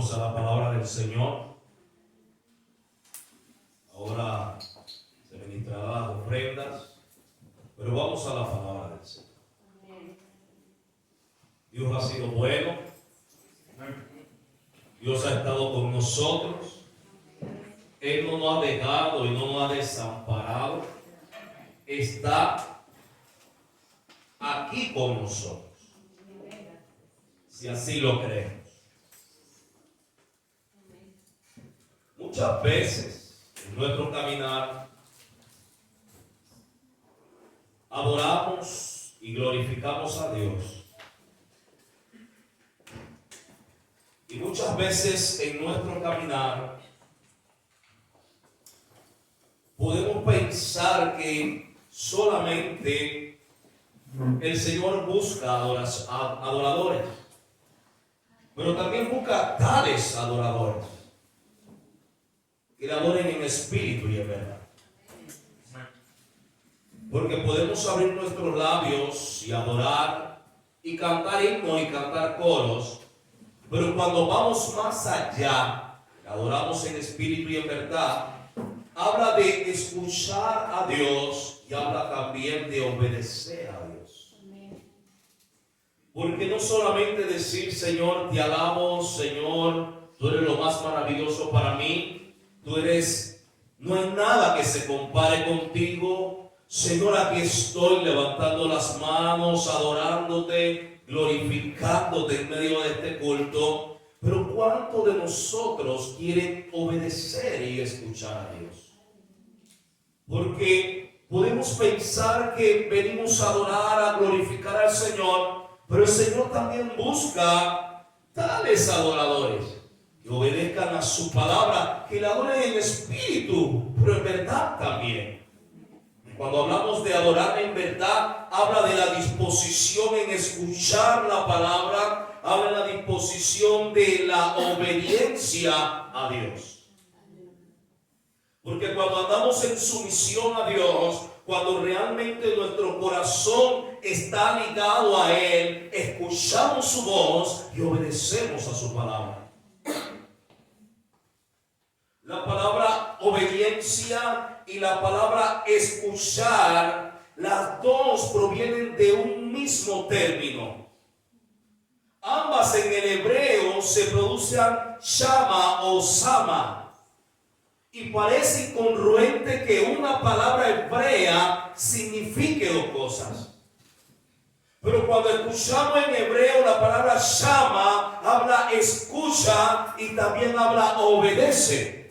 Vamos a la palabra del Señor. Ahora se ministrarán las ofrendas, pero vamos a la palabra del Señor. Dios ha sido bueno. Dios ha estado con nosotros. Él no nos ha dejado y no nos ha desamparado. Está aquí con nosotros, si así lo creemos. Muchas veces en nuestro caminar adoramos y glorificamos a Dios. Y muchas veces en nuestro caminar podemos pensar que solamente el Señor busca adoradores, pero también busca tales adoradores que le adoren en espíritu y en verdad. Porque podemos abrir nuestros labios y adorar y cantar himnos y cantar coros, pero cuando vamos más allá, adoramos en espíritu y en verdad, habla de escuchar a Dios y habla también de obedecer a Dios. Porque no solamente decir, Señor, te alabo, Señor, tú eres lo más maravilloso para mí, no hay nada que se compare contigo, Señor, aquí estoy levantando las manos, adorándote, glorificándote en medio de este culto. Pero ¿cuántos de nosotros quieren obedecer y escuchar a Dios? Porque podemos pensar que venimos a adorar, a glorificar al Señor, pero el Señor también busca tales adoradores que obedezcan a su palabra, que la adoren en espíritu, pero en verdad también. Cuando hablamos de adorar en verdad, habla de la disposición en escuchar la palabra, habla de la disposición de la obediencia a Dios. Porque cuando andamos en sumisión a Dios, cuando realmente nuestro corazón está ligado a Él, escuchamos su voz y obedecemos a su palabra. La palabra obediencia y la palabra escuchar, las dos provienen de un mismo término. Ambas en el hebreo se producen shama o sama. Y parece incongruente que una palabra hebrea signifique dos cosas. Pero cuando escuchamos en hebreo la palabra shama, habla escucha y también habla obedece.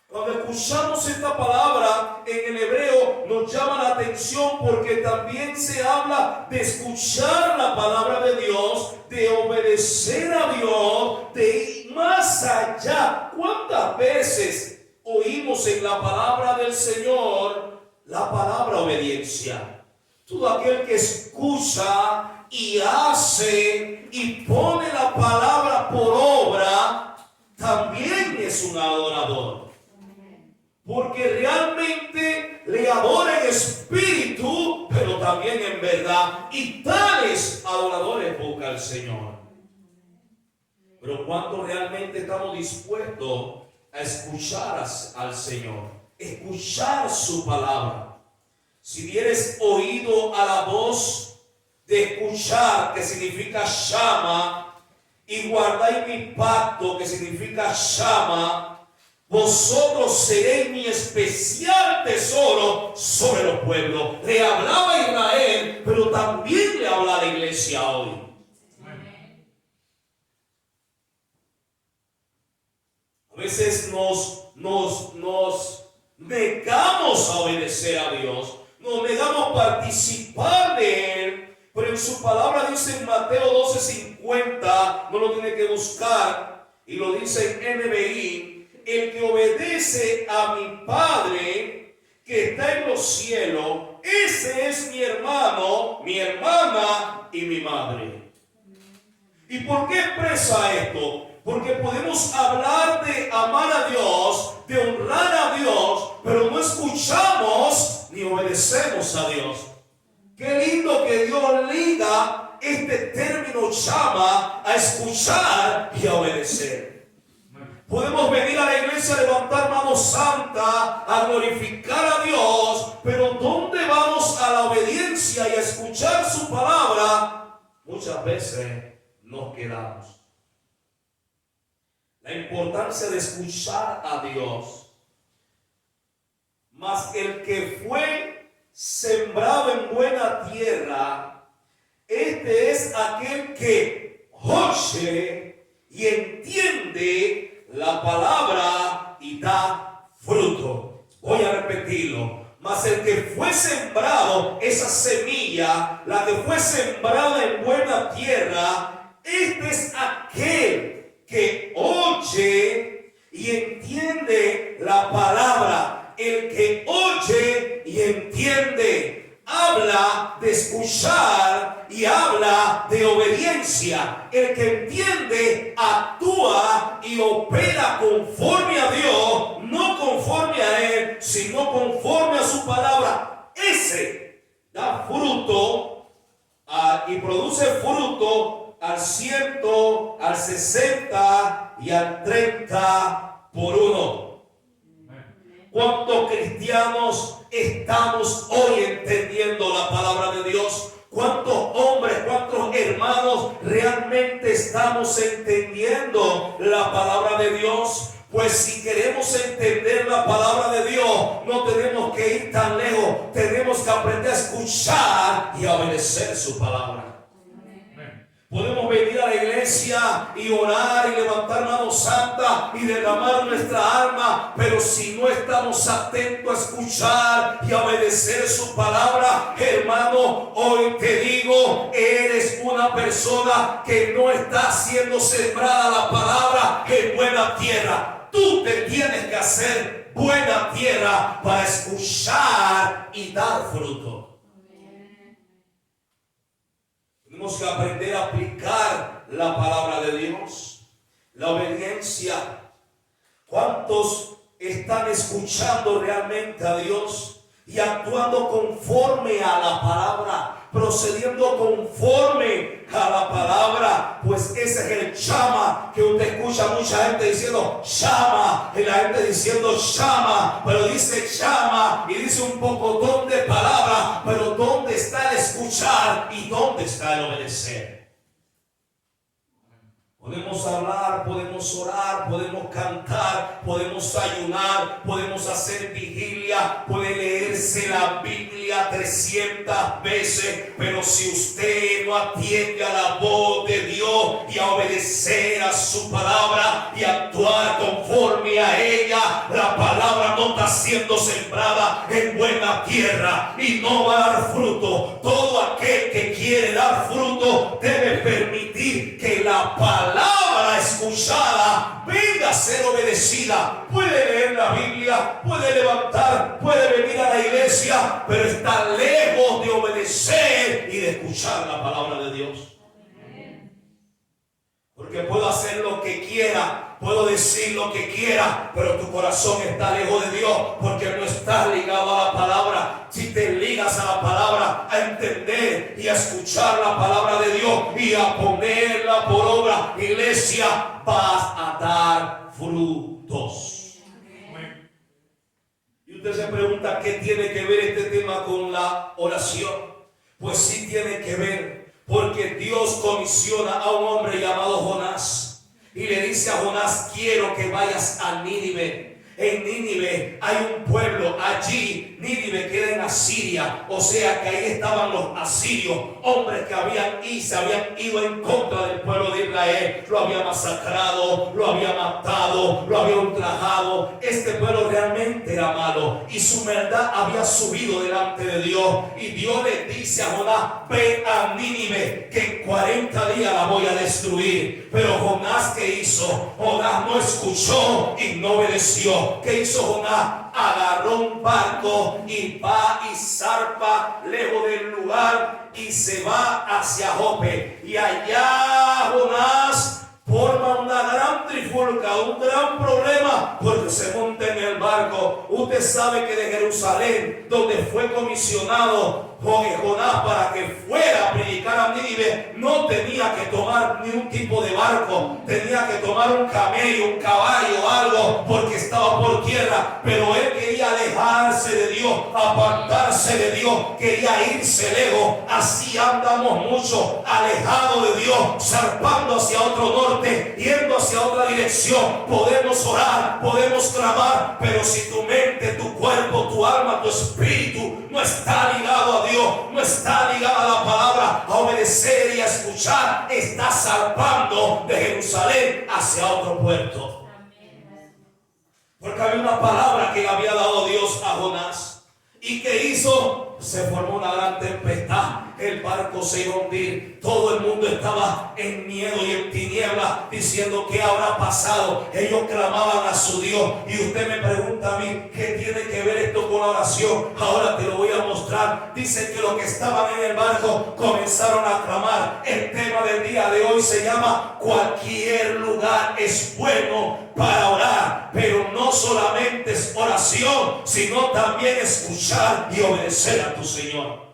Cuando escuchamos esta palabra en el hebreo nos llama la atención porque también se habla de escuchar la palabra de Dios, de obedecer a Dios, de ir más allá. ¿Cuántas veces oímos en la palabra del Señor la palabra obediencia? Todo aquel que escucha y hace y pone la palabra por obra también es un adorador. Porque realmente le adora en espíritu, pero también en verdad. Y tales adoradores busca el Señor. Pero ¿cuánto realmente estamos dispuestos a escuchar al Señor? Escuchar su palabra. Si dieres oído a la voz de escuchar, que significa llama, y guardáis mi pacto, que significa llama, vosotros seréis mi especial tesoro sobre los pueblos. Le hablaba a Israel, pero también le habla a la iglesia hoy. A veces nos negamos a obedecer a Dios, nos negamos a participar de Él, pero en su palabra dice en Mateo 12:50, no lo tiene que buscar, y lo dice en NBI, el que obedece a mi Padre que está en los cielos, ese es mi hermano, mi hermana y mi madre. ¿Y por qué expresa esto? Porque podemos hablar de amar a Dios, de honrar a Dios, pero no escuchamos ni obedecemos a Dios. Qué lindo que Dios liga este término llama a escuchar y a obedecer. Podemos venir a la iglesia a levantar mano santa, a glorificar a Dios, pero ¿dónde vamos a la obediencia y a escuchar su palabra? Muchas veces nos quedamos. La importancia de escuchar a Dios. Mas el que fue sembrado en buena tierra, este es aquel que oye y entiende la palabra y da fruto. Voy a repetirlo. Mas el que fue sembrado, esa semilla, la que fue sembrada en buena tierra, este es aquel que oye y entiende la palabra. El que oye y entiende. Habla de escuchar y habla de obediencia. El que entiende actúa y opera conforme a Dios, no conforme a Él, sino conforme a su palabra. Ese da fruto y produce fruto al 100, al 60 y al 30 por uno. ¿Cuántos cristianos estamos hoy entendiendo la palabra de Dios? ¿Cuántos hombres, cuántos hermanos realmente estamos entendiendo la palabra de Dios? Pues si queremos entender la palabra de Dios, no tenemos que ir tan lejos. Tenemos que aprender a escuchar y a obedecer su palabra. Podemos venir a la iglesia y orar y levantar mano santa y derramar nuestra alma, pero si no estamos atentos a escuchar y a obedecer su palabra, hermano, hoy te digo, eres una persona que no está siendo sembrada la palabra en buena tierra. Tú te tienes que hacer buena tierra para escuchar y dar fruto. Tenemos que aprender a aplicar la palabra de Dios, la obediencia. ¿Cuántos están escuchando realmente a Dios y actuando conforme a la palabra, procediendo conforme a la palabra? Pues ese es el llama que usted escucha mucha gente diciendo llama, y la gente diciendo llama, pero dice llama y dice un pocotón de palabras, pero ¿dónde está el escuchar y dónde está el obedecer? Podemos hablar, podemos orar, podemos cantar, podemos ayunar, podemos hacer vigilia, puede leerse la Biblia 300 veces, pero si usted no atiende a la voz de Dios y a obedecer a su palabra y actuar conforme a ella, la palabra no está siendo sembrada en buena tierra y no va a dar fruto. Todo aquel que quiere dar fruto debe permitir que la palabra escuchada venga a ser obedecida. Puede leer la Biblia, puede levantar, puede venir a la iglesia, pero está lejos de obedecer y de escuchar la palabra de Dios. Porque puedo hacer lo que quiera, puedo decir lo que quiera, pero tu corazón está lejos de Dios, porque no estás ligado a la palabra. Si te ligas a la palabra, a entender y a escuchar la palabra de Dios y a ponerla por obra, iglesia, vas a dar frutos. Y usted se pregunta, ¿qué tiene que ver este tema con la oración? Pues sí tiene que ver. Porque Dios comisiona a un hombre llamado Jonás y le dice a Jonás, quiero que vayas a Nínive. En Nínive hay un pueblo, allí Nínive queda en Asiria, o sea que ahí estaban los asirios, hombres que se habían ido en contra del pueblo de Israel, lo había masacrado, lo había matado, lo había ultrajado. Este pueblo realmente era malo y su maldad había subido delante de Dios, y Dios le dice a Jonás, ven a Nínive que en 40 días la voy a destruir. Pero Jonás, ¿qué hizo? Jonás no escuchó y no obedeció. ¿Qué hizo Jonás? Agarró un barco y va y zarpa lejos del lugar y se va hacia Jope. Y allá Jonás forma una gran trifulca, un gran problema, porque se monta en el barco. Usted sabe que de Jerusalén, donde fue comisionado Jonás para que fuera a predicar a Nínive, no tenía que tomar ni un tipo de barco, tenía que tomar un camello, un caballo, algo, porque estaba por tierra. Pero él quería alejarse de Dios, apartarse de Dios, quería irse lejos. Así andamos mucho, alejados de Dios, zarpando hacia otro norte, yendo hacia otra dirección. Podemos orar, podemos clamar, pero si tu mente, tu cuerpo, tu alma, tu espíritu no está ligado a Dios, no está ligado a la palabra, a obedecer y a escuchar, está zarpando de Jerusalén hacia otro puerto. Porque había una palabra que le había dado Dios a Jonás. ¿Y qué hizo? Se formó una gran tempestad. El barco se iba a hundir. Todo el mundo estaba en miedo y en tinieblas, diciendo ¿qué habrá pasado? Ellos clamaban a su Dios. Y usted me pregunta a mí, ¿qué tiene que ver esto con la oración? Ahora te lo voy a mostrar. Dice que los que estaban en el barco comenzaron a clamar. El tema del día de hoy se llama: cualquier lugar es bueno para orar, pero no solamente es oración, sino también escuchar y obedecer a tu Señor.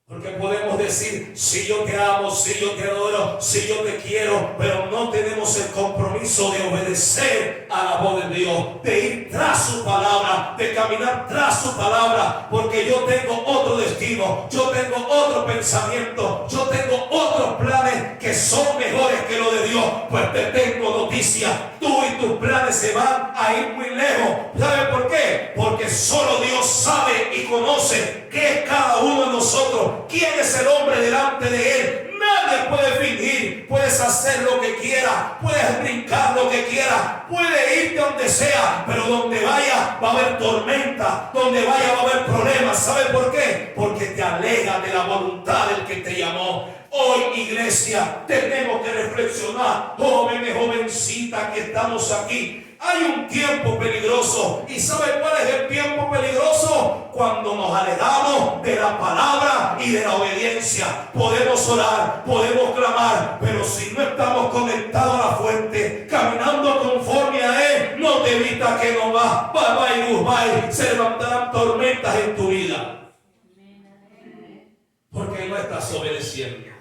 Porque podemos decir, si yo te amo, si yo te adoro, si yo te quiero, pero no tenemos el compromiso de obedecer a la voz de Dios, de ir tras su palabra, de caminar tras su palabra, porque yo tengo otro destino, yo tengo otro pensamiento, yo tengo otros planes que son mejores que lo de Dios. Pues te tengo noticia, tú y tus planes se van a ir muy lejos. ¿Sabe por qué? Porque solo Dios sabe y conoce qué es cada uno de nosotros. ¿Quién es el hombre delante de él? Nadie puede fingir. Puedes hacer lo que quieras, puedes brincar lo que quieras, puedes irte donde sea, pero donde vaya va a haber tormenta, donde vaya va a haber problemas. ¿Sabe por qué? Porque te aleja de la voluntad del que te llamó. Hoy, iglesia, tenemos que reflexionar, jóvenes, jovencitas que estamos aquí. Hay un tiempo peligroso. ¿Y sabe cuál es el tiempo peligroso? Cuando nos alejamos de la palabra y de la obediencia. Podemos orar, podemos clamar, pero si no estamos conectados a la fuente, caminando conforme a Él, no te evita que no va. Bye bye, goodbye. Se levantarán tormentas en tu vida. Porque no estás obedeciendo.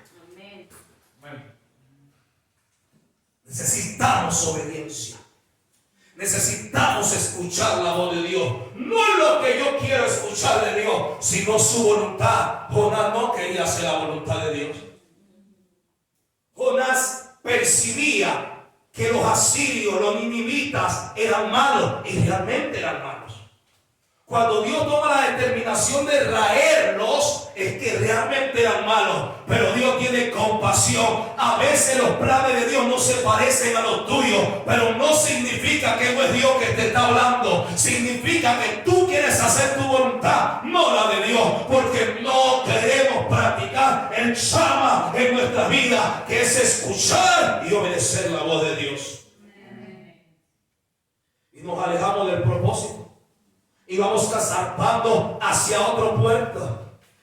Necesitamos obediencia. Necesitamos escuchar la voz de Dios. No es lo que yo quiero escuchar de Dios, sino su voluntad. Jonás no quería hacer la voluntad de Dios. Jonás percibía que los asirios, los ninivitas eran malos, y realmente eran malos. Cuando Dios toma la determinación de traerlos, es que realmente eran malos. Pero Dios tiene compasión. A veces los planes de Dios no se parecen a los tuyos, pero no significa que no es Dios que te está hablando. Significa que tú quieres hacer tu voluntad, no la de Dios, porque no queremos practicar el shama en nuestra vida, que es escuchar y obedecer la voz de Dios. Y nos alejamos del propósito. Y vamos zarpando hacia otro puerto.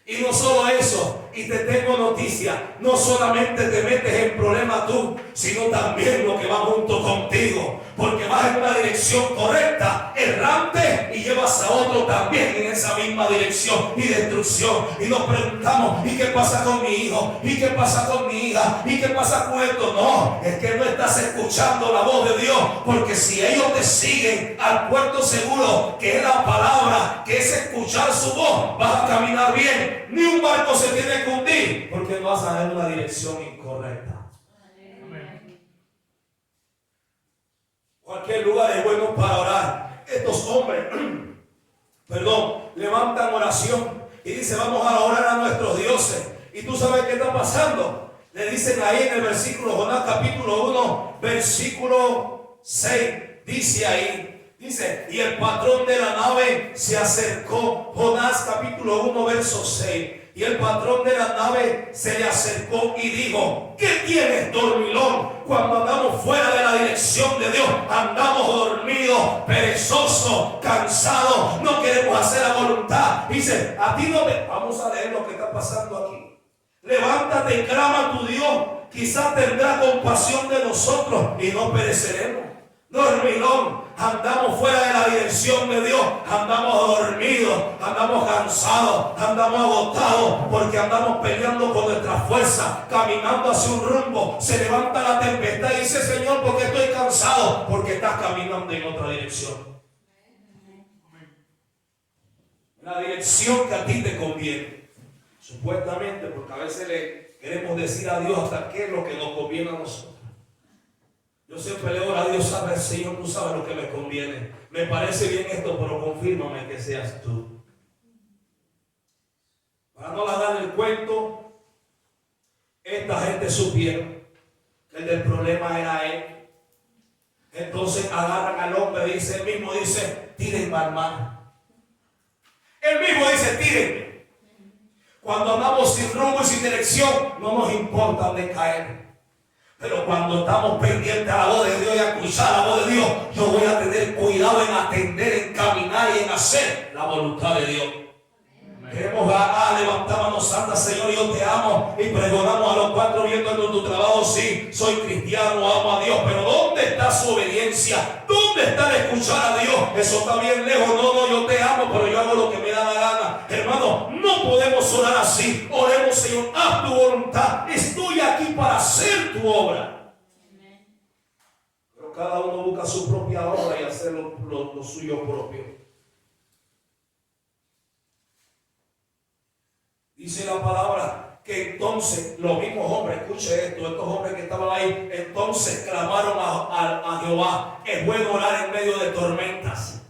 Y no solo eso, y te tengo noticia, no solamente te metes en problemas tú, sino también lo que va junto contigo, porque vas en una dirección correcta, errante, y llevas a otro también en esa misma dirección y destrucción. Y nos preguntamos, ¿y qué pasa con mi hijo? ¿Y qué pasa con mi hija? ¿Y qué pasa con esto? No, es que no estás escuchando la voz de Dios, porque si ellos te siguen al puerto seguro, que es la palabra, que es escuchar su voz, vas a caminar bien. Ni un barco se tiene que hundir, porque no vas a ir en una dirección incorrecta. Amén. Cualquier lugar es bueno para orar. Estos hombres, levantan oración y dicen: vamos a orar a nuestros dioses. Y tú sabes qué está pasando. Le dicen ahí en el versículo, Jonás capítulo 1, versículo 6, dice ahí. Dice, y el patrón de la nave se acercó. Jonás capítulo 1 verso 6. Y el patrón de la nave se le acercó y dijo: ¿qué tienes, dormilón? Cuando andamos fuera de la dirección de Dios, andamos dormidos, perezosos, cansados, no queremos hacer la voluntad. Dice, a ti no te... Vamos a leer lo que está pasando aquí. Levántate y clama a tu Dios, quizás tendrá compasión de nosotros y no pereceremos. Dormilón, andamos fuera de la dirección de Dios, andamos dormidos, andamos cansados, andamos agotados, porque andamos peleando con nuestra fuerza, caminando hacia un rumbo. Se levanta la tempestad y dice: Señor, ¿por qué estoy cansado? Porque estás caminando en otra dirección, la dirección que a ti te conviene, supuestamente, porque a veces le queremos decir a Dios hasta qué es lo que nos conviene a nosotros. Yo siempre le oro a Dios: sabes, Señor, tú sabes lo que me conviene. Me parece bien esto, pero confírmame que seas tú. Para no alargar el cuento, esta gente supieron que el del problema era él. Entonces agarran al hombre, él mismo dice: tírenme al mar. Él mismo dice: tírenme. Cuando andamos sin rumbo y sin dirección, no nos importa dónde caer. Pero cuando estamos pendientes a la voz de Dios y a escuchar la voz de Dios, yo voy a tener cuidado en atender, en caminar y en hacer la voluntad de Dios. Queremos levantar manos santas: Señor, yo te amo, y pregonamos a los cuatro vientos en tu trabajo: sí, soy cristiano, amo a Dios. Pero ¿dónde está su obediencia? ¿Dónde está el escuchar a Dios? Eso está bien lejos. No, yo te amo, pero yo hago lo que me da la gana. Hermano, no podemos orar así. Oremos: Señor, haz tu voluntad, estoy aquí para hacer tu obra. Pero cada uno busca su propia obra y hacer lo suyo propio. Dice la palabra que entonces los mismos hombres, escuche esto, estos hombres que estaban ahí, entonces clamaron a Jehová. Es bueno orar en medio de tormentas.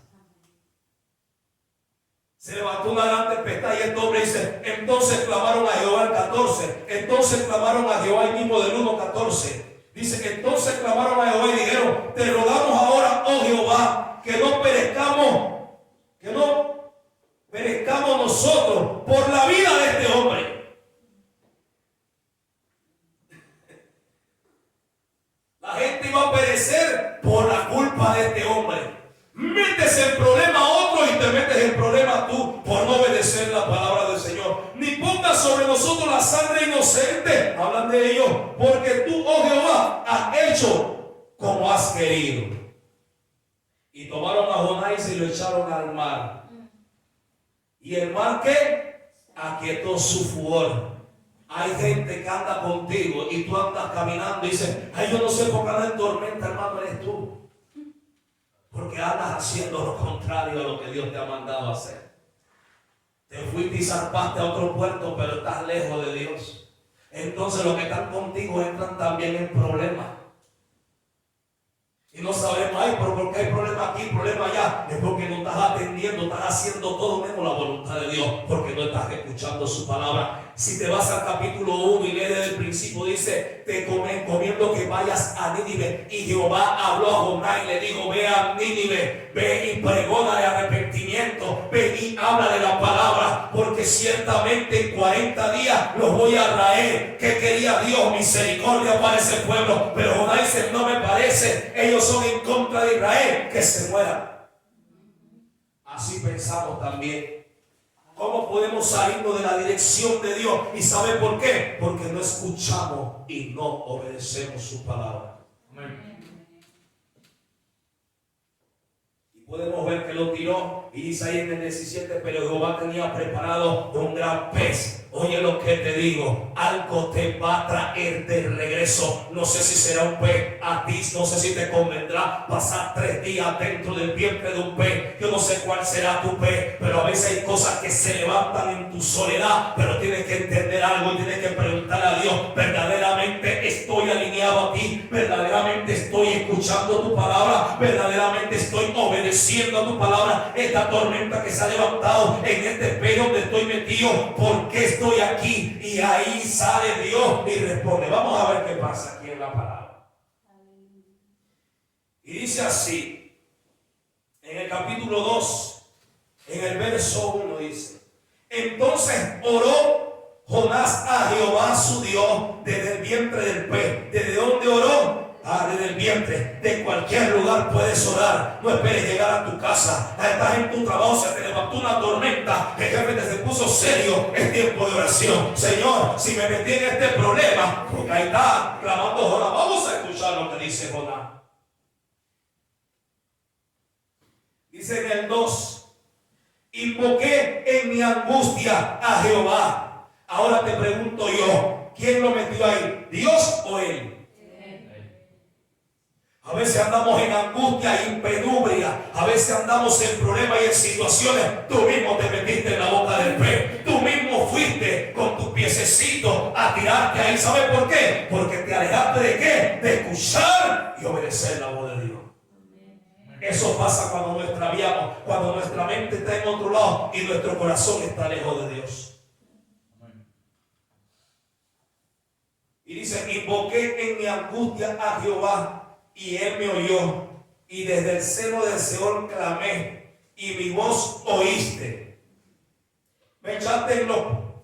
Se levantó una gran tempestad y este hombre dice: entonces clamaron a Jehová, el 14. Entonces clamaron a Jehová, el mismo del 1:14. Dice: entonces clamaron a Jehová y dijeron: te rogamos ahora, oh Jehová, que no perezcamos nosotros por la vida de este hombre. La gente iba a perecer por la culpa de este hombre. Metes el problema a otro y te metes el problema tú por no obedecer la palabra del Señor. Ni pongas sobre nosotros la sangre inocente, hablan de ellos, porque tú, oh Jehová, has hecho como has querido. Y tomaron a Jonás y lo echaron al mar. ¿Y el mar qué? Aquietó su furor. Hay gente que anda contigo y tú andas caminando y dices: ay, yo no sé por qué anda en tormenta, hermano. Eres tú, porque andas haciendo lo contrario a lo que Dios te ha mandado a hacer. Te fuiste y zarpaste a otro puerto, pero estás lejos de Dios. Entonces los que están contigo entran también en problemas. Y no sabemos: ay, pero ¿por qué hay problema aquí, problema allá? Es porque no estás atendiendo, estás haciendo todo menos la voluntad de Dios, porque no estás escuchando su palabra. Si te vas al capítulo 1 y lees desde el principio, dice: te encomiendo que vayas a Nínive. Y Jehová habló a Jonás y le dijo: ve a Nínive, ve y pregona de arrepentimiento, ve y habla de la palabra, porque ciertamente en 40 días los voy a traer. ¿Qué quería Dios? Misericordia para ese pueblo. Pero Jonás dice: no me parece, ellos son en contra de Israel, que se mueran. Así pensamos también. ¿Cómo podemos salirnos de la dirección de Dios? ¿Y sabe por qué? Porque no escuchamos y no obedecemos su palabra. Amén. Y podemos ver que lo tiró y dice ahí en el 17: pero Jehová tenía preparado un gran pez. Oye lo que te digo, algo te va a traer de regreso. No sé si será un pez a ti, no sé si te convendrá pasar 3 días dentro del vientre de un pez. Yo no sé cuál será tu pez, pero a veces hay cosas que se levantan en tu soledad. Pero tienes que entender algo y tienes que preguntar a Dios: verdaderamente estoy alineado a ti, verdaderamente estoy escuchando tu palabra, verdaderamente estoy obedeciendo a tu palabra. Esta tormenta que se ha levantado en este pez donde estoy metido, ¿por qué estoy aquí? Y ahí sale Dios y responde. Vamos a ver qué pasa aquí en la palabra. Y dice así, en el capítulo 2, en el verso 1 dice: entonces oró Jonás a Jehová su Dios desde el vientre del pez. ¿Desde dónde oró? Desde el vientre. De cualquier lugar puedes orar. No esperes llegar a tu casa. Estás en tu trabajo, se te levantó una tormenta, el jefe se puso serio. Es tiempo de oración. Señor, si me metí en este problema, porque ahí está clamando Jonás. Vamos a escuchar lo que dice Jonás. Dice en el 2, invoqué en mi angustia a Jehová. Ahora te pregunto yo, ¿quién lo metió ahí? ¿Dios o él? A veces andamos en angustia y en penubria. A veces andamos en problemas y en situaciones. Tú mismo te metiste en la boca del pez. Tú mismo fuiste con tus piececitos a tirarte ahí. ¿Sabes por qué? Porque te alejaste de qué? De escuchar y obedecer la voz de Dios. Eso pasa cuando nuestra mente está en otro lado y nuestro corazón está lejos de Dios. Y dice, invoqué en mi angustia a Jehová. Y él me oyó, y desde el seno del Seol clamé, y mi voz oíste. Me echaste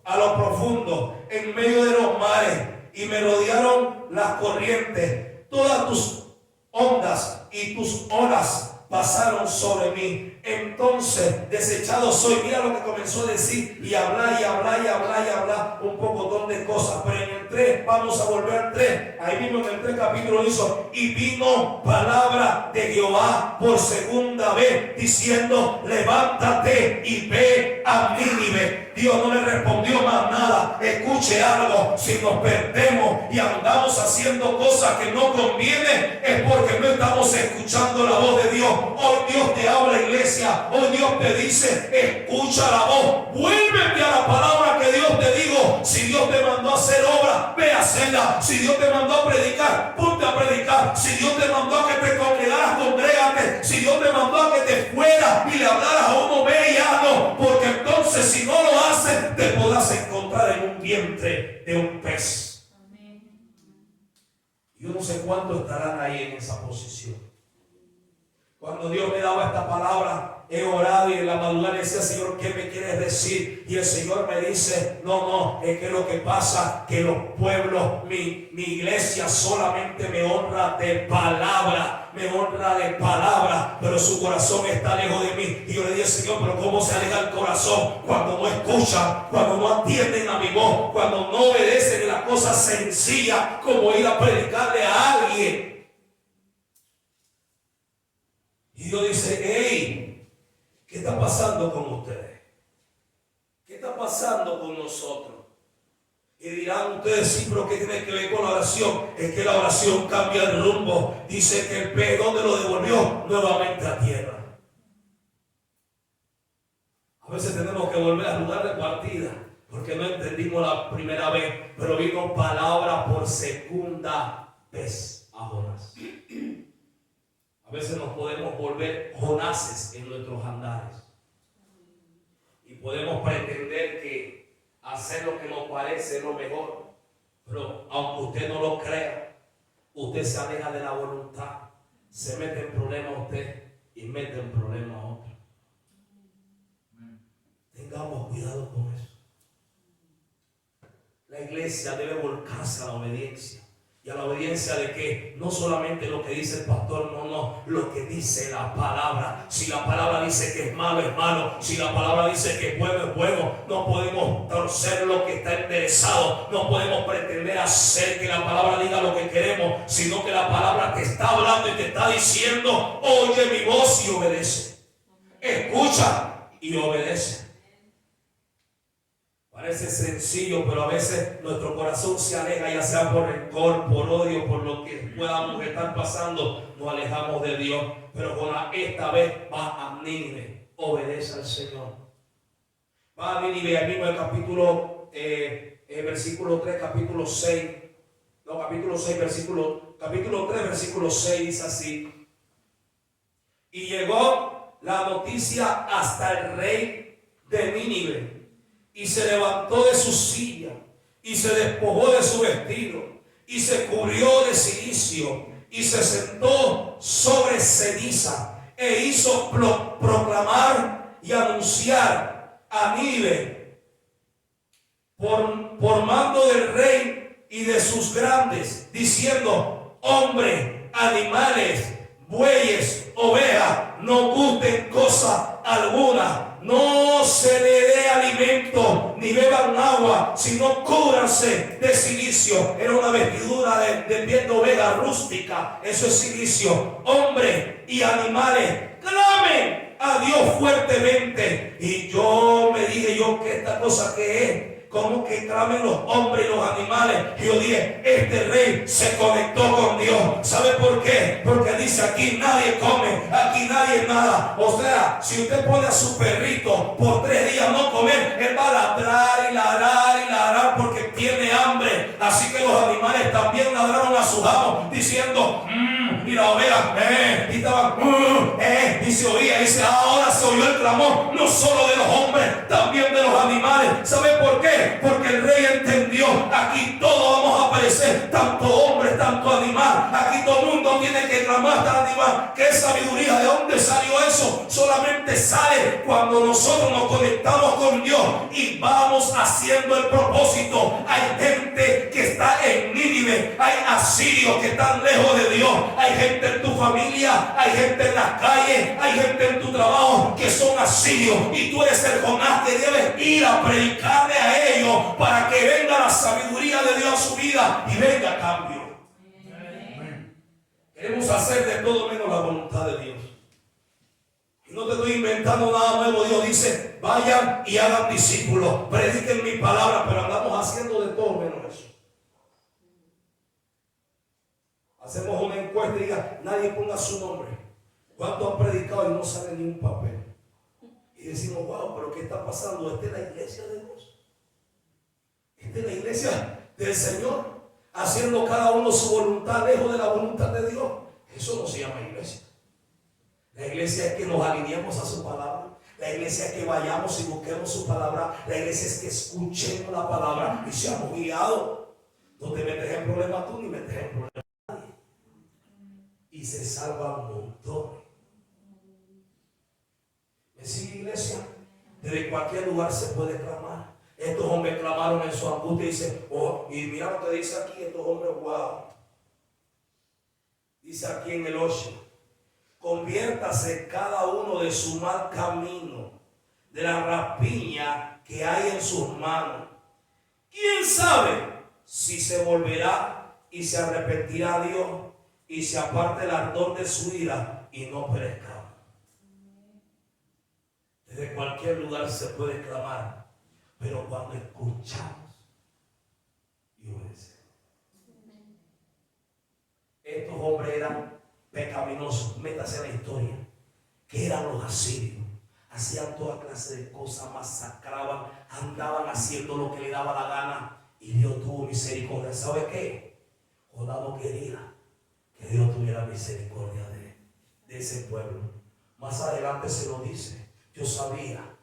a lo profundo, en medio de los mares, y me rodearon las corrientes. Todas tus ondas y tus olas pasaron sobre mí. Entonces, desechado soy. Mira lo que comenzó a decir, y hablar, un pocotón de cosas. Pero en el 3, vamos a volver al 3. Ahí mismo en el 3 capítulo hizo, y vino palabra de Jehová por segunda vez, diciendo, levántate y ve a Nínive. Dios no le respondió más nada. Escuche algo, si nos perdemos y andamos haciendo cosas que no convienen, es porque no estamos escuchando la voz de Dios. Hoy Dios te habla, iglesia. Hoy Dios te dice, escucha la voz, vuélvete a la palabra que Dios te dijo. Si Dios te mandó a hacer obra, ve a hacerla. Si Dios te mandó a predicar, ponte a predicar. Si Dios te mandó a que te congregaras, congrégate. Si Dios te mandó a que te fueras y le hablaras a uno, ve y hazlo. Porque entonces si no lo haces, te podrás encontrar en un vientre de un pez. Yo no sé cuántos estarán ahí en esa posición. Cuando Dios me daba esta palabra, he orado y en la madrugada decía, Señor, ¿qué me quieres decir? Y el Señor me dice, no, es que lo que pasa, que los pueblos, mi iglesia solamente me honra de palabra, pero su corazón está lejos de mí. Y yo le dije, Señor, pero ¿cómo se aleja el corazón cuando no escuchan, cuando no atienden a mi voz, cuando no obedecen en las cosas sencillas como ir a predicarle a alguien? Y Dios dice, hey, ¿qué está pasando con ustedes? ¿Qué está pasando con nosotros? Y dirán ustedes, sí, pero ¿qué tiene que ver con la oración? Es que la oración cambia el rumbo. Dice que el pez, ¿dónde lo devolvió? Nuevamente a tierra. A veces tenemos que volver al lugar de partida, porque no entendimos la primera vez, pero vino palabra por segunda vez a Jonás. A veces nos podemos volver Jonases en nuestros andares. Y podemos pretender que hacer lo que nos parece es lo mejor. Pero aunque usted no lo crea, usted se aleja de la voluntad. Se mete en problemas usted y mete en problemas a otro. Tengamos cuidado con eso. La iglesia debe volcarse a la obediencia. ¿Y a la obediencia de qué? No solamente lo que dice el pastor, no, lo que dice la palabra. Si la palabra dice que es malo, es malo. Si la palabra dice que es bueno, es bueno. No podemos torcer lo que está enderezado. No podemos pretender hacer que la palabra diga lo que queremos, sino que la palabra te está hablando y te está diciendo, oye mi voz y obedece. Escucha y obedece. Parece sencillo, pero a veces nuestro corazón se aleja, ya sea por rencor, por odio, por lo que podamos estar pasando, nos alejamos de Dios. Pero Jonás esta vez va a Nínive, obedece al Señor. Va a Nínive, ahí mismo el capítulo, versículo 3, capítulo 6, no, capítulo 6, capítulo 3, versículo 6, dice así. Y llegó la noticia hasta el rey de Nínive. Y se levantó de su silla, y se despojó de su vestido, y se cubrió de cilicio, y se sentó sobre ceniza, e hizo proclamar y anunciar a Nínive por mando del rey y de sus grandes, diciendo, hombres, animales, bueyes, ovejas, no gusten cosa alguna, no se le dé alimento ni beban agua, sino cúbranse de cilicio. Era una vestidura de piel de oveja rústica. Eso es cilicio. Hombres y animales, clamen a Dios fuertemente. Y yo me dije que esta cosa que es, como que clamen los hombres y los animales. Y yo dije, este rey se conectó con Dios. ¿Sabe por qué? Porque dice, aquí nadie come, aquí nadie nada. O sea, si usted pone a su perrito por 3 días no comer, él va a ladrar y ladrar y ladrar porque tiene hambre. Así que los animales también ladraron a sus amos diciendo, y la oveja, y estaban, y se oía, y dice, ahora se oyó el clamor, no solo de los hombres, también de los animales. ¿Sabe por qué? Porque el rey entendió, aquí todos vamos a aparecer, tanto hombres, tanto animal. Aquí todo el mundo tiene que clamar hasta animal. ¿Qué sabiduría? ¿De dónde salió eso? Solamente sale cuando nosotros nos conectamos con Dios y vamos haciendo el propósito. Hay gente que está en Nínive, hay asirios que están lejos de Dios, hay gente en tu familia, hay gente en las calles, hay gente en tu trabajo que son asirios, y tú eres el Jonás que debes ir a predicarle a ellos para que venga la sabiduría de Dios a su vida y venga cambio. Queremos hacer de todo menos la voluntad de Dios. Y no te estoy inventando nada nuevo. Dios dice, vayan y hagan discípulos, prediquen mi palabra, pero andamos haciendo de todo menos eso. Hacemos una encuesta y diga, nadie ponga su nombre. ¿Cuánto han predicado y no sale ni un papel? Y decimos, wow, pero ¿qué está pasando? Esta es la iglesia de Dios. Esta es la iglesia del Señor, haciendo cada uno su voluntad lejos de la voluntad de Dios. Eso no se llama iglesia. La iglesia es que nos alineemos a su palabra. La iglesia es que vayamos y busquemos su palabra. La iglesia es que escuchemos la palabra y seamos guiados. No te metes en problemas tú ni metes en problemas nadie. Y se salva un montón. ¿Me sigue, iglesia? Desde cualquier lugar se puede clamar. Estos hombres clamaron en su angustia y dicen, y mira lo que dice aquí, estos hombres, wow. Dice aquí en el 8, conviértase cada uno de su mal camino, de la rapiña que hay en sus manos. ¿Quién sabe si se volverá y se arrepentirá a Dios y se aparte el ardor de su ira y no perezca? Desde cualquier lugar se puede clamar, pero cuando escuchamos y obedecemos. Estos hombres eran pecaminosos, métase en la historia, que eran los asirios. Hacían toda clase de cosas, masacraban, andaban haciendo lo que le daba la gana, y Dios tuvo misericordia. ¿Sabe qué? Jonás no quería que Dios tuviera misericordia de ese pueblo. Más adelante se lo dice. Yo sabía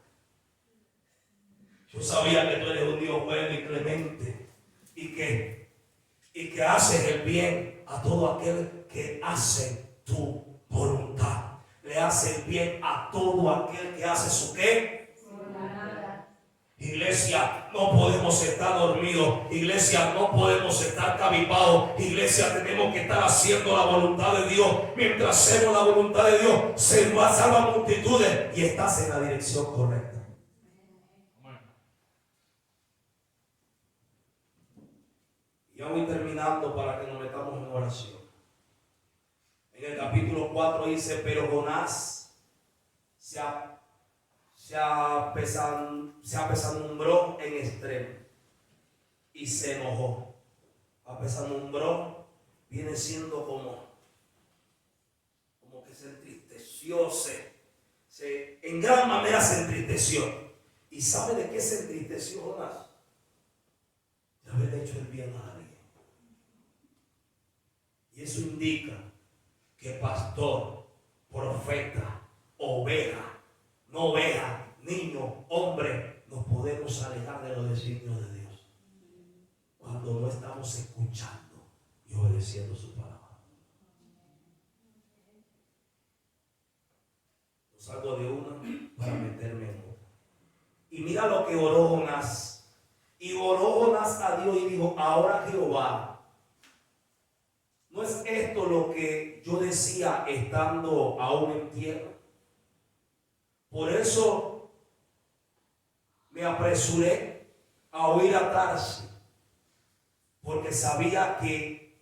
que tú eres un Dios bueno y clemente, y que haces el bien a todo aquel que hace tu voluntad. Le hace el bien a todo aquel que hace su ¿qué? Iglesia, no podemos estar dormidos. Iglesia, no podemos estar cabizbajos. Iglesia, tenemos que estar haciendo la voluntad de Dios. Mientras hacemos la voluntad de Dios, se nos salvan multitudes y estás en la dirección correcta. Ya voy terminando para que nos metamos en oración. En el capítulo 4 dice, pero Jonás se apesadumbró en extremo y se enojó. Apesadumbró viene siendo como que se entristeció, en gran manera se entristeció. ¿Y sabe de qué se entristeció Jonás? De haber hecho el bien a alguien. Y eso indica que pastor, profeta, oveja, no oveja, niño, hombre, nos podemos alejar de los designios de Dios cuando no estamos escuchando y obedeciendo su palabra. No salgo de una para meterme en otra. Y mira lo que oró Jonás. Y oró Jonás a Dios y dijo, ahora Jehová, ¿no es esto lo que yo decía estando aún en tierra? Por eso me apresuré a huir a Tarso, porque sabía que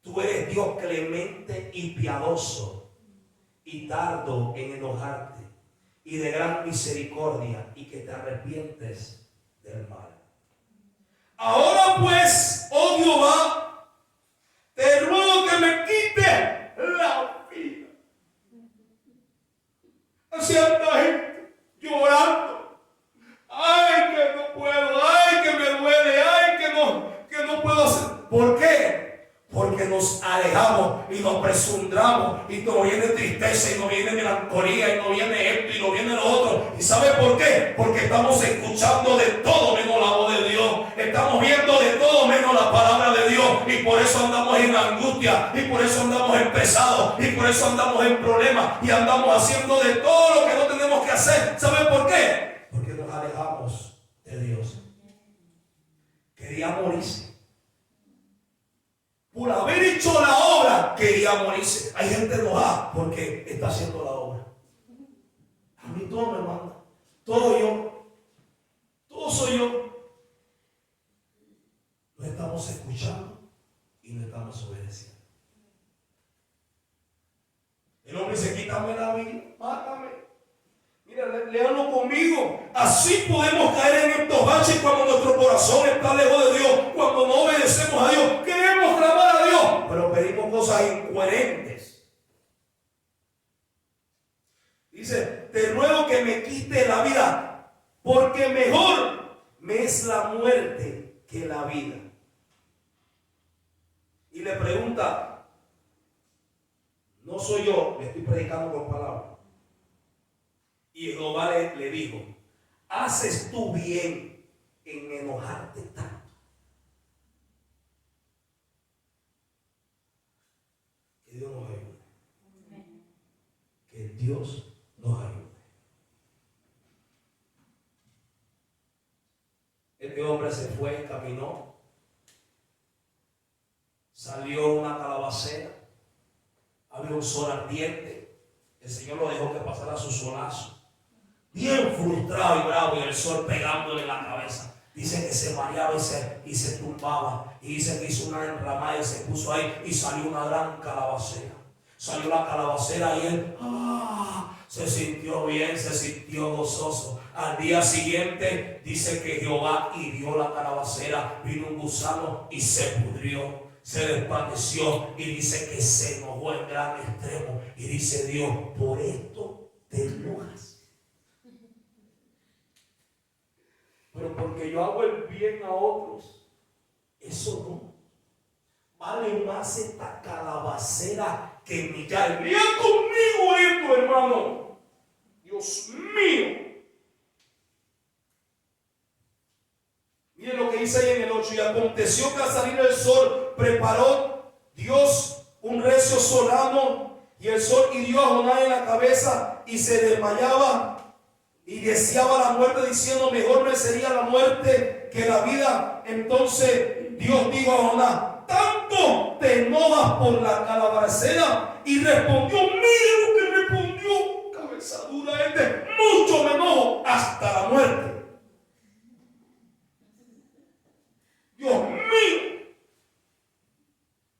tú eres Dios clemente y piadoso, y tardo en enojarte, y de gran misericordia, y que te arrepientes del mal. Ahora pues, oh Jehová, te ruego que me quite la vida. Así anda gente llorando. Ay, que no puedo, ay, que me duele, ay, que no puedo hacer. ¿Por qué? Porque nos alejamos y nos presundramos y nos viene tristeza y nos viene melancolía y nos viene esto y nos viene lo otro. ¿Y sabe por qué? Porque estamos escuchando de todo menos la voz de Dios. Estamos viendo de todo menos la palabra de Dios y por eso andamos en angustia y por eso andamos en pesado y por eso andamos en problemas y andamos haciendo de todo lo que no tenemos que hacer. ¿Sabe por qué? Porque nos alejamos de Dios. Quería morirse. Por haber hecho la obra, quería morirse. Hay gente enojada porque está haciendo la obra. A mí todo me manda. Todo yo. Todo soy yo. No estamos escuchando y no estamos obedeciendo. El hombre dice, quítame la vida, mátame. Mira, léanlo conmigo. Así podemos caer en estos baches cuando nuestro corazón está lejos de Dios, cuando no obedecemos a Dios. Queremos clamar a Dios, pero pedimos cosas incoherentes. Dice, te ruego que me quite la vida, porque mejor me es la muerte que la vida. Y le pregunta, no soy yo, le estoy predicando con palabras. Y Jehová le dijo, haces tú bien en enojarte tanto. Que Dios nos ayude. Que Dios nos ayude. Este hombre se fue, caminó, salió una calabacera, había un sol ardiente, el Señor lo dejó que pasara su solazo. Bien frustrado y bravo y el sol pegándole en la cabeza. Dice que se mareaba y se tumbaba. Y dice que hizo una enramada y se puso ahí y salió una gran calabacera. Salió la calabacera y él se sintió bien, se sintió gozoso. Al día siguiente dice que Jehová hirió la calabacera, vino un gusano y se pudrió. Se desvaneció y dice que se enojó en gran extremo. Y dice Dios, por esto te enojas. Pero porque yo hago el bien a otros, eso no. Vale más esta calabacera que millar. Mira conmigo esto, hermano. Dios mío. Miren lo que dice ahí en el 8. Y aconteció que al salir el sol, preparó Dios un recio solano, y el sol hirió a Jonás en la cabeza y se desmayaba. Y deseaba la muerte, diciendo, mejor me sería la muerte que la vida. Entonces Dios dijo a Jonás, ¿tanto te enojas por la calabacera? Y respondió, mire lo que respondió, cabeza dura este, mucho me enojo hasta la muerte. Dios mío,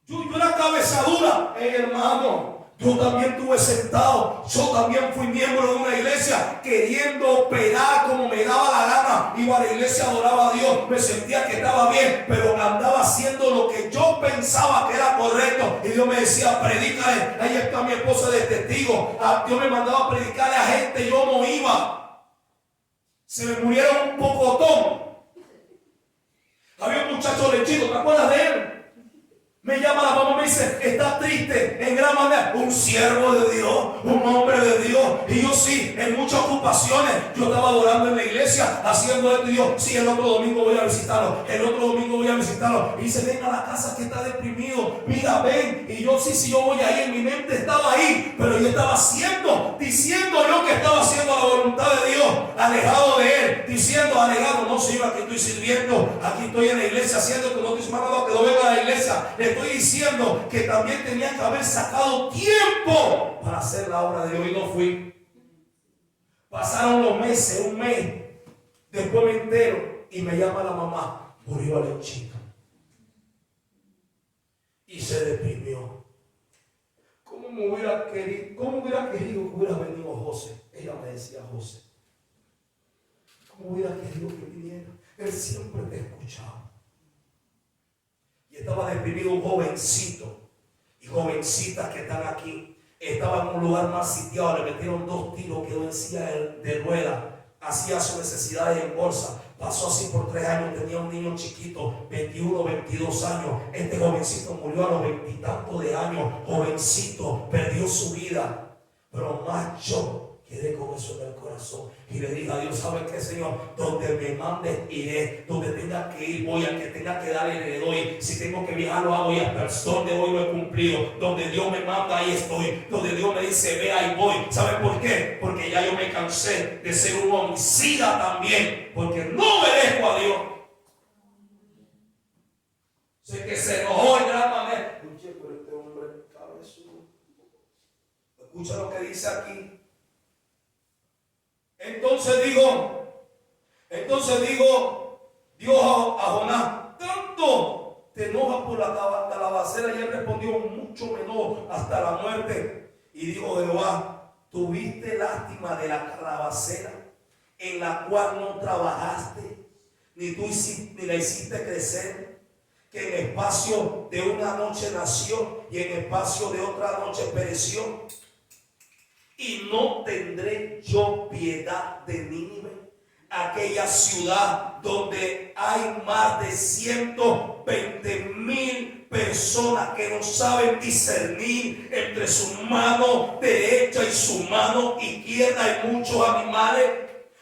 yo era cabeza dura, hermano. Yo también estuve sentado, yo también fui miembro de una iglesia queriendo operar como me daba la gana. Iba a la iglesia, adoraba a Dios, me sentía que estaba bien, pero andaba haciendo lo que yo pensaba que era correcto. Y Dios me decía, predícale, ahí está mi esposa de testigo. Dios me mandaba a predicarle a gente, yo no iba. Se me murieron un pocotón. Había un muchacho lechito, ¿te acuerdas de él? Me llama la mamá, me dice, está triste en gran manera. Un siervo de Dios, un hombre de Dios. Y yo sí, en muchas ocupaciones, yo estaba adorando en la iglesia, haciendo esto. Y yo, sí, el otro domingo voy a visitarlo. El otro domingo voy a visitarlo. Y dice, ven a la casa que está deprimido. Mira, ven. Y yo sí, yo voy ahí. En mi mente estaba ahí. Pero yo estaba haciendo, diciendo yo que estaba haciendo la voluntad de Dios. Alejado de Él. Diciendo, alejado, no, Señor, aquí estoy sirviendo. Aquí estoy en la iglesia haciendo que no estoy mandando que no venga a la iglesia. Estoy diciendo que también tenía que haber sacado tiempo para hacer la obra de Dios y no fui. Pasaron los meses, un mes, Después me entero y me llama la mamá, murió Alexito. Y se deprimió. ¿Cómo hubiera querido que hubiera venido José? Ella me decía, José, ¿cómo hubiera querido que viniera? Él siempre te escuchaba. Y estaba deprimido un jovencito y jovencitas que están aquí. Estaba en un lugar más sitiado, le metieron 2 tiros, quedó en silla de rueda, hacía sus necesidades en bolsa. Pasó así por 3 años, tenía un niño chiquito, 21, 22 años. Este jovencito murió a los 20 y tantos de años. Jovencito, perdió su vida. Pero más yo quedé con eso en el corazón. Y le dije a Dios, ¿sabes qué, Señor? Donde me mandes iré. Donde tenga que ir voy. Al que tenga que darle le doy. Si tengo que viajar lo hago y hasta donde hoy lo he cumplido. Donde Dios me manda ahí estoy. Donde Dios me dice ve ahí voy. ¿Sabes por qué? Porque ya yo me cansé de ser un homicida también. Porque no obedezco a Dios. Sé que se enojó en gran manera. Escuche, pero este hombre cabezudo. Escucha lo que dice aquí. Entonces digo Dios a Jonás, tanto te enojas por la calabacera. Y él respondió, mucho me enojo hasta la muerte. Y dijo Jehová, tuviste lástima de la calabacera en la cual no trabajaste, ni la hiciste crecer, que en espacio de una noche nació y en espacio de otra noche pereció. Y no tendré yo piedad de Nínive, aquella ciudad donde hay más de 120,000 personas que no saben discernir entre su mano derecha y su mano izquierda. Hay muchos animales.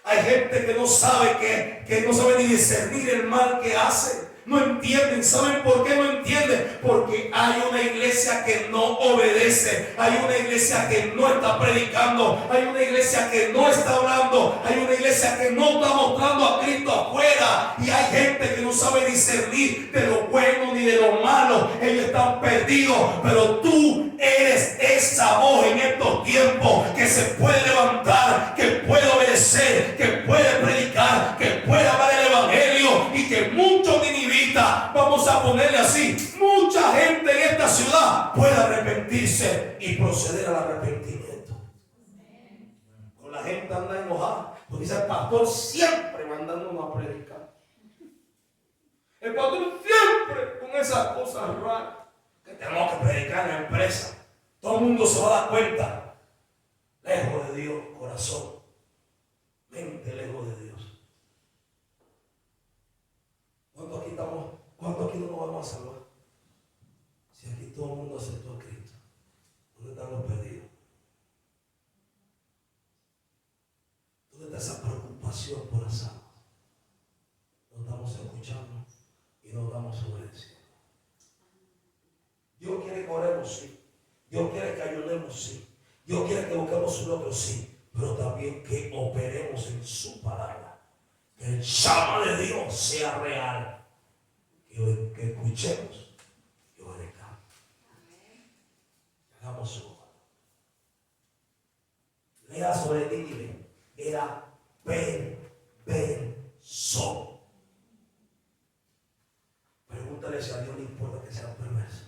Hay gente que no sabe que no sabe ni discernir el mal que hace. No entienden. ¿Saben por qué no entienden? Porque hay una iglesia que no obedece. Hay una iglesia que no está predicando. Hay una iglesia que no está hablando. Hay una iglesia que no está mostrando a Cristo afuera. Y hay gente que no sabe discernir de lo bueno ni de lo malo. Ellos están perdidos. Pero tú eres esa voz en estos tiempos que se puede levantar, que puede obedecer, que puede predicar, que puede hablar el evangelio y que muchos ninivitas, vamos a ponerle así, mucha gente en esta ciudad puede arrepentirse y proceder al arrepentimiento. Con la gente anda enojada porque dice el pastor siempre mandándonos a predicar. El pastor siempre con esas cosas raras que tenemos que predicar en la empresa. Todo el mundo se va a dar cuenta. Lejos de Dios, corazón. Mente lejos de Dios. ¿Cuántos aquí no nos vamos a salvar? Si aquí todo el mundo aceptó a Cristo, ¿dónde están los perdidos? ¿Dónde está esa preocupación por las almas? No estamos escuchando y no estamos obedeciendo. Dios quiere que oremos, sí. Dios quiere que ayudemos, sí. Dios quiere que busquemos su otro, sí. Pero también que operemos en su palabra. Que el llama de Dios sea real. Que escuchemos y obedezcamos. Hagamos su obra. Lea sobre Nínive. Era perverso. Pregúntale si a Dios le importa que sea perverso.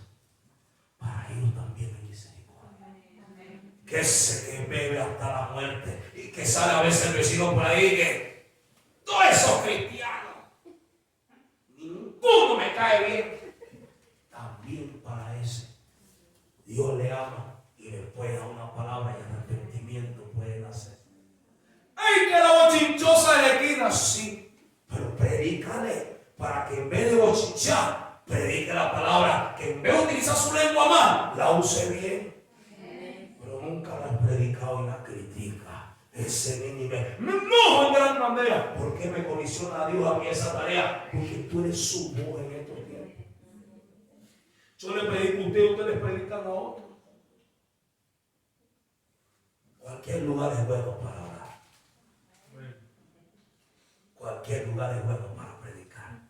Para ellos también hay misericordia. Que se bebe hasta la muerte y que sale a veces el vecino por ahí que todos esos cristianos, ninguno me cae bien. También para ese Dios le ama y le puede dar una palabra y arrepentimiento puede nacer. ¡Ay, que la bochinchosa de la esquina! Sí, pero predícale para que en vez de bochinchar, predique la palabra, que en vez de utilizar su lengua mal, la use bien. Pero nunca la ha predicado y la critica. Ese Nínive me enoja en gran manera. ¿Por qué me comisiona a Dios a mí esa tarea? Porque tú eres su voz en estos tiempos. Yo le predico a usted y ustedes predican a otros. Cualquier lugar es bueno para orar. Cualquier lugar es bueno para predicar.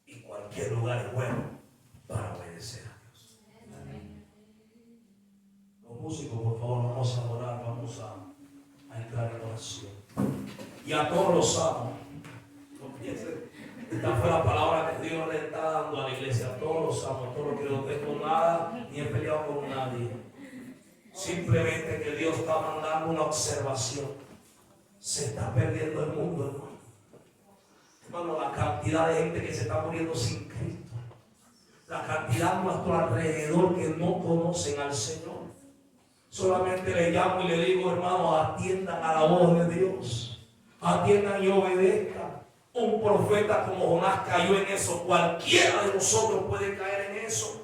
Y cualquier lugar es bueno para obedecer a Dios. Los músicos, por favor, vamos a orar, vamos a entrar en oración. Y a todos los amo. No piensen, esta fue la palabra que Dios le está dando a la iglesia. A todos los amo, a todos los que no tengo nada, ni he peleado con nadie. Simplemente que Dios está mandando una observación. Se está perdiendo el mundo, hermano. Hermano, la cantidad de gente que se está muriendo sin Cristo. La cantidad a nuestro alrededor que no conocen al Señor. Solamente le llamo y le digo, hermano, atiendan a la voz de Dios. Atiendan y obedezcan. Un profeta como Jonás cayó en eso. Cualquiera de nosotros puede caer en eso.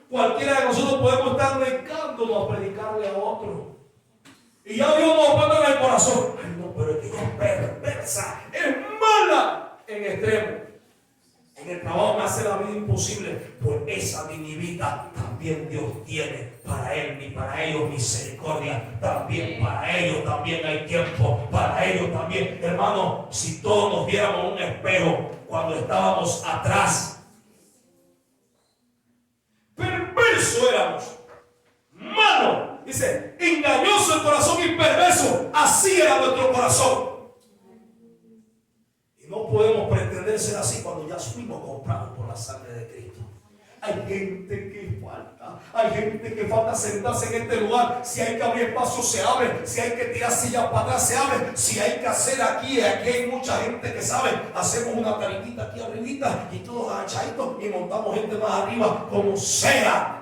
Cualquiera de nosotros podemos estar dedicándonos a predicarle a otro. Y ya Dios nos pone en el corazón. Ay, no, pero es que ella es perversa, es mala en extremo. En el trabajo me hace la vida imposible. Pues esa minivita también Dios tiene para él y para ellos misericordia. También para ellos también hay tiempo. Para ellos también, hermano, si todos nos diéramos un espejo cuando estábamos atrás, perverso éramos, malo. Dice, engañoso el corazón y perverso. Así era nuestro corazón. Y no podemos pretender ser así cuando ya fuimos comprados por la sangre de Cristo. Hay gente que falta. Hay gente que falta sentarse en este lugar. Si hay que abrir espacio, se abre. Si hay que tirar sillas para atrás, se abre. Si hay que hacer aquí hay mucha gente que sabe. Hacemos una taritita aquí arribita y todos agachaditos y montamos gente más arriba como sea.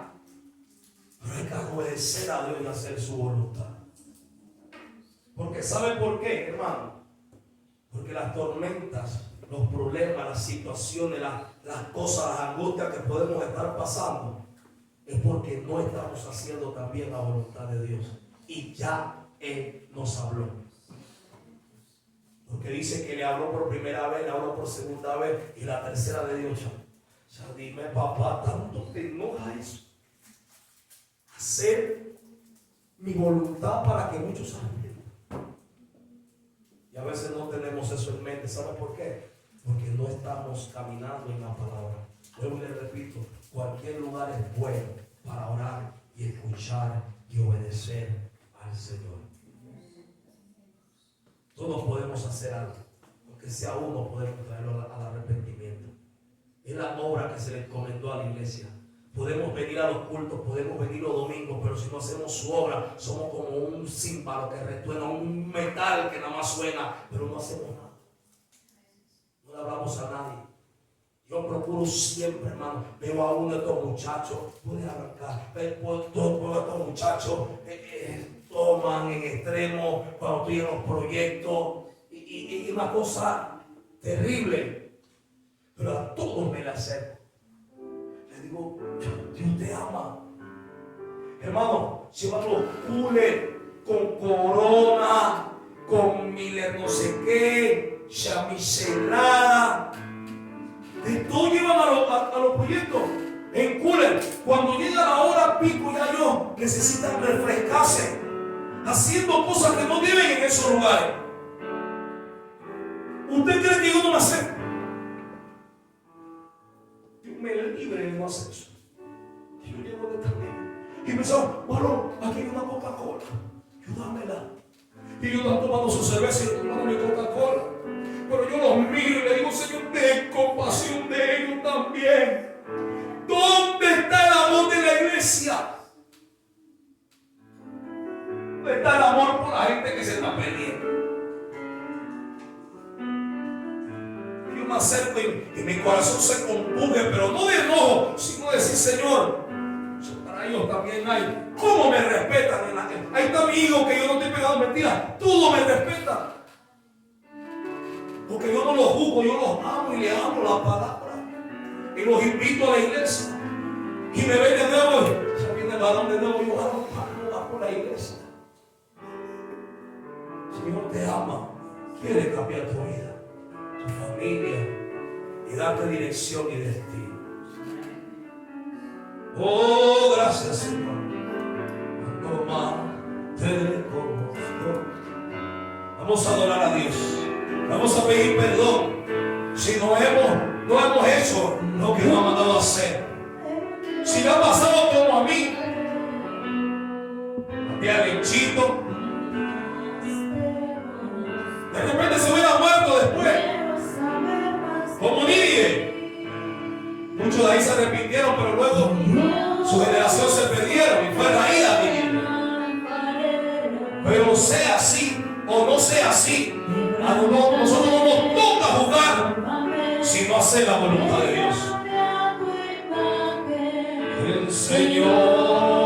Pero hay que obedecer a Dios y hacer su voluntad. Porque ¿sabe por qué, hermano? Porque las tormentas, los problemas, las situaciones, las cosas, las angustias que podemos estar pasando, es porque no estamos haciendo también la voluntad de Dios. Y ya Él nos habló. Porque dice que le habló por primera vez, le habló por segunda vez y la tercera de Dios. O sea, dime, papá, tanto te enoja eso. Hacer mi voluntad para que muchos salgan. Y a veces no tenemos eso en mente. ¿Sabe por qué? Porque no estamos caminando en la palabra. Yo le repito, cualquier lugar es bueno para orar y escuchar y obedecer al Señor. Todos podemos hacer algo. Aunque sea uno, podemos traerlo al arrepentimiento. Es la obra que se le encomendó a la iglesia. Podemos venir a los cultos, podemos venir los domingos, pero si no hacemos su obra, somos como un címbalo que resuena, un metal que nada más suena, pero no hacemos nada. No le hablamos a nadie. Yo procuro siempre, hermano, veo a uno de estos muchachos, puede arrancar, todos estos muchachos toman en extremo cuando estoy en los proyectos, y una cosa terrible, pero a todos me la acerco. Digo, Dios te ama. Hermano, llevan los coolers con Corona, con Miller no sé qué, chamichelada. De todo llevan a los proyectos en cooler. Cuando llega la hora pico ya ellos necesitan refrescarse, haciendo cosas que no deben en esos lugares. ¿Usted cree que yo no me acerco? Me libre de no hacer eso. Yo llego de también. Y pensaba, varón, aquí hay una Coca-Cola. Ayúdamela. Y yo estaba tomando su cerveza y yo tomando mi Coca-Cola. Pero yo los miro y le digo, Señor, ten compasión de ellos también. ¿Dónde está el amor de la iglesia? ¿Dónde está el amor por la gente que se está perdiendo? Me acerco y mi corazón se compunge, pero no de enojo, sino de decir, Señor, para ellos también hay. ¿Cómo me respetan? Ahí está mi hijo que yo no estoy pegando mentiras. Todo me respeta. Porque yo no los juzgo, yo los amo y les amo la palabra. Y los invito a la iglesia. Y me ven de nuevo. Ya viene el varón de nuevo. Yo amo por la iglesia. Señor te ama. Quiere cambiar tu vida, tu familia, y darte dirección y destino. Oh, gracias, Señor. Cuanto más te conozco. Vamos a adorar a Dios. Vamos a pedir perdón si no hemos hecho lo que nos ha mandado a hacer. Si me ha pasado como a mí, a ti, Alechito, de repente se ve se arrepintieron, pero luego su generación se perdieron y fue raída a vivir. Pero sea así o no sea así, nosotros no nos toca juzgar, sino hacer la voluntad de Dios. El Señor